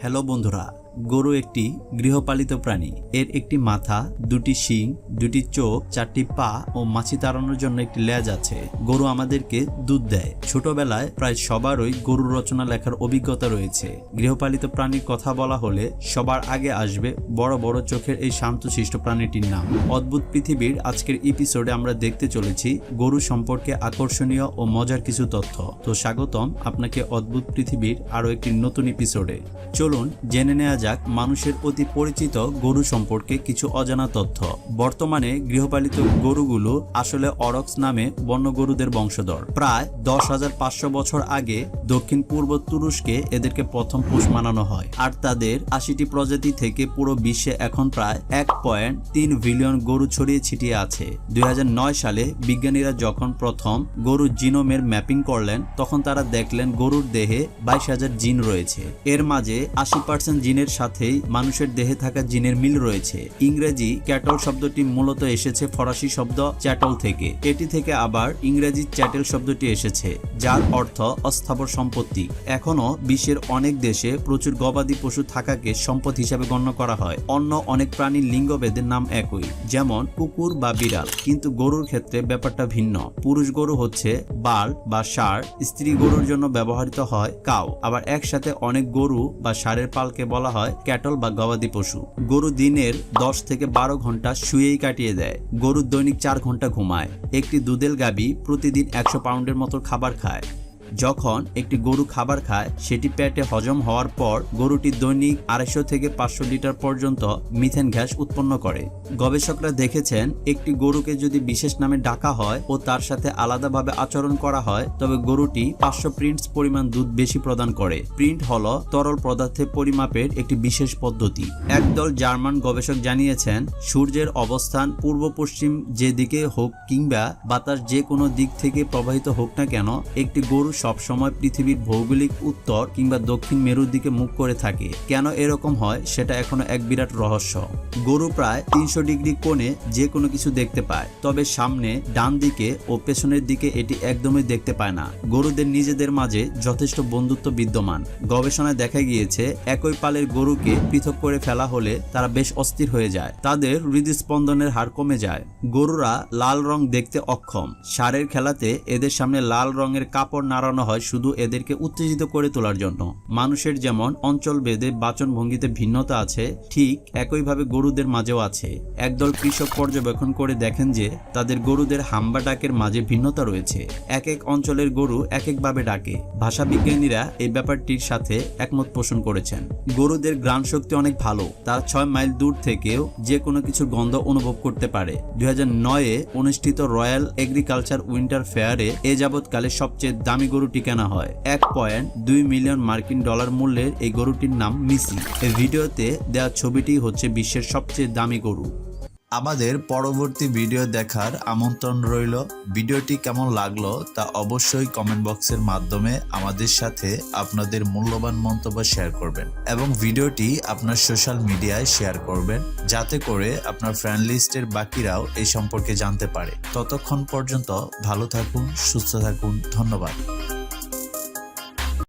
Hello বন্ধুরা, গরু একটি গৃহপালিত প্রাণী। এর একটি মাথা, দুটি শিং, দুটি চোখ, চারটি পা ও মাছি তাড়ানোর জন্য একটি লেজ আছে। গরু আমাদেরকে দুধ দেয়। ছোটবেলায় প্রায় সবারই গরুর রচনা লেখার অভিজ্ঞতা রয়েছে। গৃহপালিত প্রাণীর কথা বলা হলে সবার আগে আসবে বড় বড় চোখের এই শান্তশিষ্ট প্রাণীটির নাম। অদ্ভুত পৃথিবীর আজকের এপিসোডে আমরা দেখতে চলেছি গরু সম্পর্কে আকর্ষণীয় ও মজার কিছু তথ্য। তো স্বাগতম আপনাকে অদ্ভুত পৃথিবীর আরো একটি নতুন এপিসোডে। চলুন জেনে নেওয়া যাক মানুষের অতি পরিচিত গরু সম্পর্কে কিছু অজানা তথ্য। বর্তমানে গৃহপালিত গরুগুলো আসলে অরক্স নামে বন্য গরুদের বংশধর। প্রায় 10,500 বছর আগে দক্ষিণ পূর্ব তুরস্কে এদেরকে প্রথম পোষ মানানো হয়, আর তাদের 80টি প্রজাতি থেকে পুরো বিশ্বে এখন প্রায় 1.3 বিলিয়ন গরু ছড়িয়ে ছিটিয়ে আছে। 2009 সালে বিজ্ঞানীরা যখন প্রথম গরুর জিনোমের ম্যাপিং করলেন, তখন তারা দেখলেন গরুর দেহে 22,000 জিন রয়েছে। এর মাঝে 80% জিনের সাথেই মানুষের দেহে থাকা জিনের মিল রয়েছে। ইংরেজি ক্যাটল শব্দটি মূলত এসেছে ফরাসি শব্দ চ্যাটল থেকে। এটি থেকে আবার ইংরেজি চ্যাটেল শব্দটি এসেছে, যার অর্থ অস্থাবর সম্পত্তি। এখনো বিশ্বের অনেক দেশে প্রচুর গবাদি পশু থাকাকে সম্পদ হিসাবে গণ্য করা হয়। অন্য অনেক প্রাণীর লিঙ্গভেদের নাম একই, যেমন কুকুর বা বিড়াল, কিন্তু গরুর ক্ষেত্রে ব্যাপারটা ভিন্ন। পুরুষ গরু হচ্ছে বাল বা ষাঁড়, স্ত্রী গরুর জন্য ব্যবহৃত হয় কাউ। আবার একসাথে অনেক গরু বা ষাঁড়ের পালকে বলা হয় ক্যাটল বা গবাদি পশু। গরু দিনের 10 থেকে 12 ঘন্টা শুয়েই কাটিয়ে দেয়। গরু দৈনিক 4 ঘন্টা ঘুমায়। একটি দুধেল গাভী প্রতিদিন 100 পাউন্ডের মতো খাবার খায়। যখন একটি গরু খাবার খায়, সেটি পেটে হজম হওয়ার পর গরুটি দৈনিক 250 থেকে 500 লিটার পর্যন্ত মিথেন গ্যাস উৎপন্ন করে। গবেষকরা দেখেছেন, একটি গরুকে যদি বিশেষ নামে ডাকা হয় ও তার সাথে আলাদাভাবে আচরণ করা হয়, তবে গরুটি 500 প্রিন্টস পরিমাণ দুধ বেশি প্রদান করে। প্রিন্ট হলো তরল পদার্থের পরিমাপের একটি বিশেষ পদ্ধতি। একদল জার্মান গবেষক জানিয়েছেন, সূর্যের অবস্থান পূর্ব পশ্চিম যে দিকে হোক কিংবা বাতাস যে কোনো দিক থেকে প্রবাহিত হোক না কেন, একটি গরু সবসময় পৃথিবীর ভৌগোলিক উত্তর কিংবা দক্ষিণ মেরুর দিকে মুখ করে থাকে। কেন এরকম হয় সেটা এখনো এক বিরাট রহস্য। গরু প্রায় 300 ডিগ্রি কোণে যে কোনো কিছু দেখতে পায়, তবে সামনে, ডান দিকে ও পেছনের দিকে এটি একদমই দেখতে পায় না। গরুদের নিজেদের মাঝে যথেষ্ট বন্ধুত্ব বিদ্যমান। গবেষণায় দেখা গিয়েছে, একই পালের গরুকে পৃথক করে ফেলা হলে তারা বেশ অস্থির হয়ে যায়। তাদের হৃদস্পন্দনের হার কমে যায়। গরুরা লাল রং দেখতে অক্ষম। ষাঁড়ের খেলাতে এদের সামনে লাল রঙের কাপড় নাড়ানো হয় শুধু এদেরকে উত্তেজিত করে তোলার জন্য। মানুষের যেমন অঞ্চল ভেদে বাচন ভঙ্গিতে ভিন্নতা আছে, ঠিক একইভাবে গরুদের মাঝেও আছে। একদল কৃষক পর্যবেক্ষণ করে দেখেন যে তাদের গরুদের হাম্বা ডাকের মাঝে ভিন্নতা রয়েছে। এক এক অঞ্চলের গরু এক একভাবে ডাকে। ভাষা বিজ্ঞানীরা এই ব্যাপারটির সাথে একমত পোষণ করেছেন। গরুদের ঘ্রাণ শক্তি অনেক ভালো। তারা 6 মাইল দূর থেকেও যে কোনো কিছুর গন্ধ অনুভব করতে পারে। 2009-এ অনুষ্ঠিত রয়্যাল এগ্রিকালচার উইন্টার ফেয়ারে এ যাবৎকালে সবচেয়ে দামি গরুটি কেনা হয়। 1.2 মিলিয়ন মার্কিন ডলার মূল্যের এই গরুটির নাম মিসি। এই ভিডিওতে দেওয়া ছবিটি হচ্ছে বিশ্বের সবচেয়ে দামি গরু। আমাদের পরবর্তী ভিডিও দেখার আমন্ত্রণ রইল। ভিডিওটি কেমন লাগলো তা অবশ্যই কমেন্ট বক্সের মাধ্যমে আমাদের সাথে আপনাদের মূল্যবান মন্তব্য শেয়ার করবেন এবং ভিডিওটি আপনার সোশ্যাল মিডিয়ায় শেয়ার করবেন, যাতে করে আপনার ফ্রেন্ড লিস্টের বাকিরাও এই সম্পর্কে জানতে পারে। ততক্ষণ পর্যন্ত ভালো থাকুন, সুস্থ থাকুন। ধন্যবাদ।